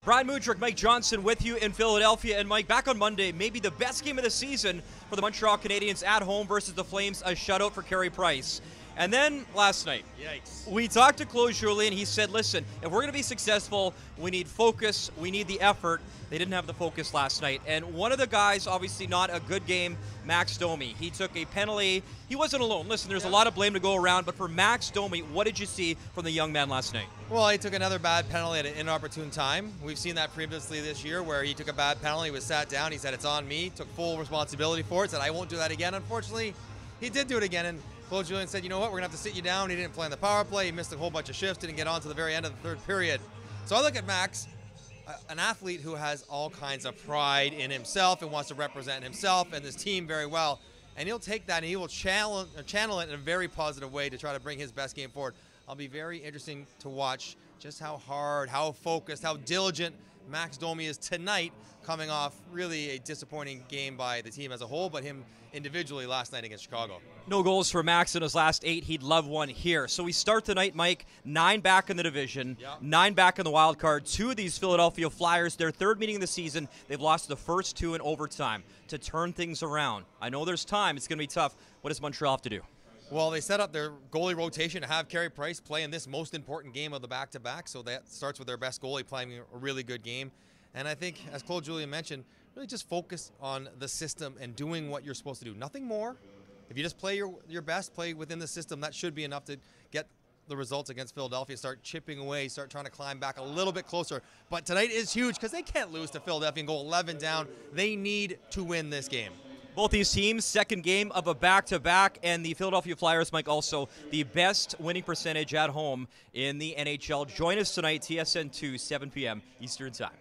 Brian Mudryk, Mike Johnson with you in Philadelphia. And Mike, back on Monday, maybe the best game of the season for the Montreal Canadiens at home versus the Flames, a shutout for Carey Price. And then last night, yikes, we talked to Claude Julien. He said, listen, if we're going to be successful, we need focus, we need the effort. They didn't have the focus last night. And one of the guys, obviously not a good game, Max Domi. He took a penalty. He wasn't alone. Listen, there's a lot of blame to go around, but for Max Domi, what did you see from the young man last night? Well, he took another bad penalty at an inopportune time. We've seen that previously this year where he took a bad penalty, was sat down, he said, it's on me, took full responsibility for it, said, I won't do that again. Unfortunately, he did do it again, and Claude Julien said, you know what, we're going to have to sit you down. He didn't play on the power play, he missed a whole bunch of shifts, didn't get on to the very end of the third period. So I look at Max, an athlete who has all kinds of pride in himself and wants to represent himself and this team very well. And he'll take that and he will channel it in a very positive way to try to bring his best game forward. I'll be very interesting to watch just how hard, how focused, how diligent Max Domi is tonight, coming off really a disappointing game by the team as a whole, but him individually last night against Chicago. No goals for Max in his last 8. He'd love one here. So we start tonight, Mike, 9 back in the division, 9 back in the wild card. 2 of these Philadelphia Flyers, their third meeting of the season, they've lost the first 2 in overtime to turn things around. I know there's time. It's going to be tough. What does Montreal have to do? Well, they set up their goalie rotation to have Carey Price play in this most important game of the back-to-back, so that starts with their best goalie playing a really good game. And I think, as Claude Julien mentioned, really just focus on the system and doing what you're supposed to do. Nothing more. If you just play your best, play within the system, that should be enough to get the results against Philadelphia, start chipping away, start trying to climb back a little bit closer. But tonight is huge because they can't lose to Philadelphia and go 11 down. They need to win this game. Both these teams, second game of a back-to-back, and the Philadelphia Flyers, Mike, also the best winning percentage at home in the NHL. Join us tonight, TSN 2, 7 p.m. Eastern Time.